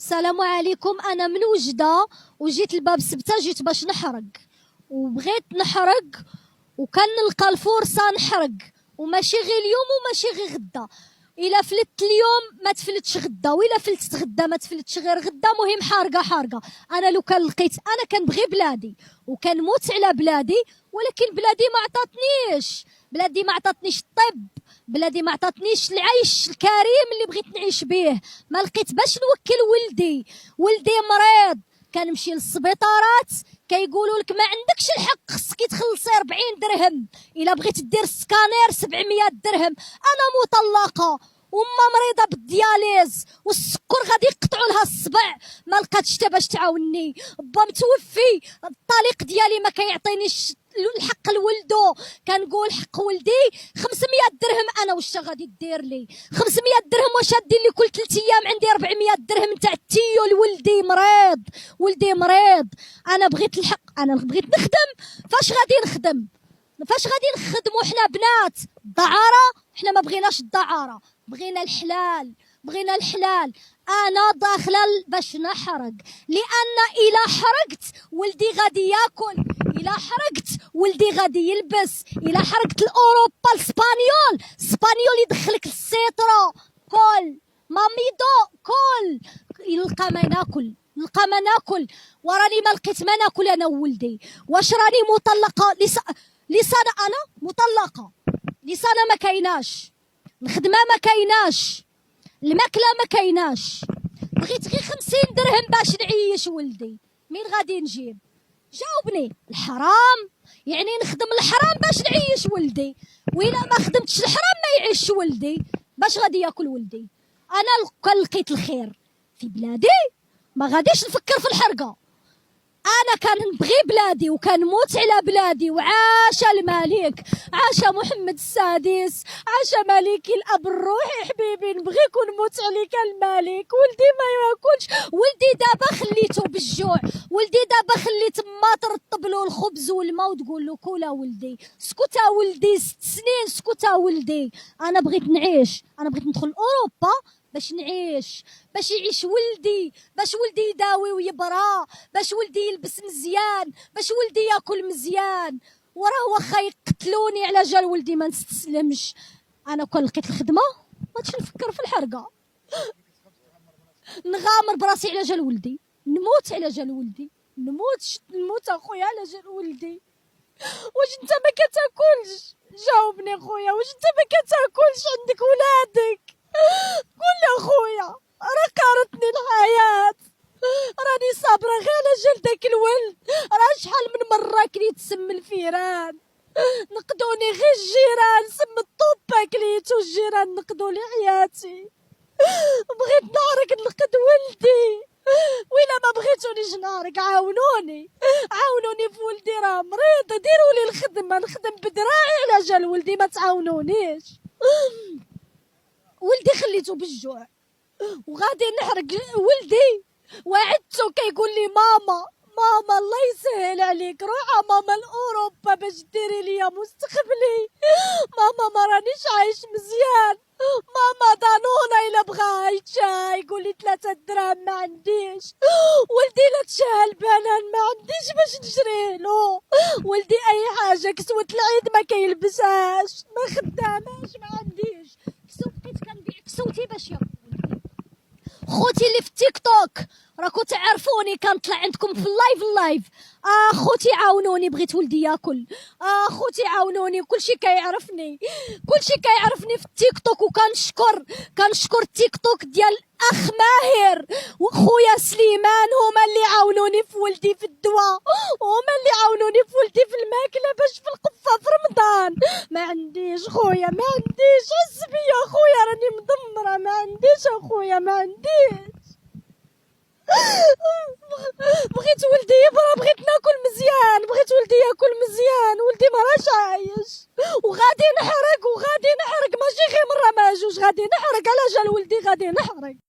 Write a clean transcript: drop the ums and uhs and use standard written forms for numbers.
السلام عليكم. انا من وجده وجيت لباب سبته، جيت باش نحرق وبغيت نحرق وكنلقى الفرصه نحرق، وماشي غير اليوم وماشي غير غدا. الا فلت اليوم ما تفلتش غدا، والا فلتت غدا ما تفلتش غير غدا. مهم حارقه حارقه. انا لو كان لقيت، انا كنبغي بلادي وكنموت على بلادي، ولكن بلادي ما عطاتنيش، بلادي ما عطاتنيش الطب، بلادي ما عطاتنيش العيش الكريم اللي بغيت نعيش به. ما لقيت باش نوكل ولدي مريض، كنمشي للسبيطارات كيقولوا لك ما عندكش الحق، خصك تخلصي 40 درهم، الا بغيت دير سكانير 700 درهم. انا مطلقه وما مريضه بالدياليز والسكر غادي يقطعوا لها الصبع، ما لقاتش حتى باش تعاونني. با متوفي، الطليق ديالي ما كيعطينيش الحق لولدو. كنقول حق ولدي 500 درهم، انا واش غادي دير لي 500 درهم؟ واش دير لي كل 3 ايام عندي 400 درهم تاع التيو لولدي مريض، ولدي مريض. انا بغيت الحق، انا بغيت نخدم. فاش غادي نخدم؟ فاش غادي نخدموا حنا بنات؟ الدعاره؟ حنا ما بغيناش الدعاره، بغينا الحلال، بغينا الحلال. انا داخله باش نحرق، لان الا حرقت ولدي غادي ياكل، الا حرقت ولدي غادي يلبس، الا حرقت الاوروبا الاسبانيول يدخلك السيترو كل ماميدو كل، يلقى ما ناكل، نلقى ما ناكل. وراني ما لقيت ما ناكل انا وولدي. واش راني مطلقه؟ لسانه انا مطلقه، لسانه ما كايناش، الخدمه ما كايناش، الماكله ما كايناش. بغيت غير 50 درهم باش نعيش ولدي، مين غادي نجيب؟ جاوبني. الحرام يعني نخدم الحرام باش نعيش ولدي، وإلا ما خدمتش الحرام ما يعيش ولدي. باش غادي ياكل ولدي؟ انا كان لقيت الخير في بلادي ما غاديش نفكر في الحرقه. انا كنبغي بلادي وكنموت على بلادي. وعاش الملك، عاش محمد السادس، عاش ملكي الاب الروحي. حبيبي نبغيك ونموت عليك الملك. ولدي ما ياكلش، ولدي دابا خليته بالجوع، ولدي دابا خليت ما ترطب له الخبز والماء وتقول له كولا ولدي. سكت ولدي، 6 سنين سكت ولدي. انا بغيت نعيش، انا بغيت ندخل اوروبا باش نعيش، باش يعيش ولدي، باش ولدي يداوي ويبرى، باش ولدي يلبس مزيان، باش ولدي ياكل مزيان. وراه واخا يقتلوني على جال ولدي ما نستسلمش. انا كون لقيت الخدمه ما تش نفكر في الحرقه، نغامر براسي على جال ولدي، نموت على جال ولدي، نموت اخويا على جال ولدي. واش انت ما كتاكلش؟ جاوبني خويا، واش انت ما كتاكلش؟ عندك ولادك؟ قول لي اخويا، راه قارتني الحياه، راني صابره غير على جال داك الولد. راه شحال من مره كليت سم الفيران، نقدوني غير الجيران، سم الطوبه كليتو الجيران، نقدوا لي حياتي. بغيت نعرق نلقد ولدي، وإلا ما بغيتونيش نعرق عاونوني، عاونوني في ولدي راه مريض، ديروا لي الخدمه نخدم بدراعي على جال ولدي، ما تعاونونيش. ولدي خليته بالجوع وغادي نحرق ولدي. وعدته كيقول لي ماما الله يسهل عليك، روح ماما لاوروبا باش ديري ليا مستقبلي. ماما ما رانيش عايش مزيان، ماما دانونا الا بغا يتشاي يقول لي 3 دراهم ما عنديش. ولدي لا تشاهى البنان ما عنديش باش نشريه له. ولدي اي حاجه، كسوه العيد ما كيلبسهاش، ما خداماش، ما عنديش. بقيت كنبيع كسوتي باش ياكل. خوتي اللي في التيك توك راكو تعرفوني، كنطلع عندكم في اللايف. خوتي عاونوني، بغيت ولدي ياكل. خوتي عاونوني، كلشي كيعرفني، كلشي كيعرفني في التيك توك. كنشكر التيك توك ديال اخ ماهر وخويا سليمان، هما اللي عاونوني في ولدي في الدواء، هما اللي عاونوني في ولدي في الماكله باش في القفه في رمضان. ما عنديش خويا، ما عنديش، حس بيا خويا راني مدمره، ما عنديش اخويا، ما عنديش. بغيت ولدي يبرى، بغيت ناكل مزيان، بغيت ولدي ياكل مزيان. ولدي ما راش عايش، وغادي نحرق ماشي غير مره ما جوج، غادي نحرق على جال ولدي، غادي نحرق.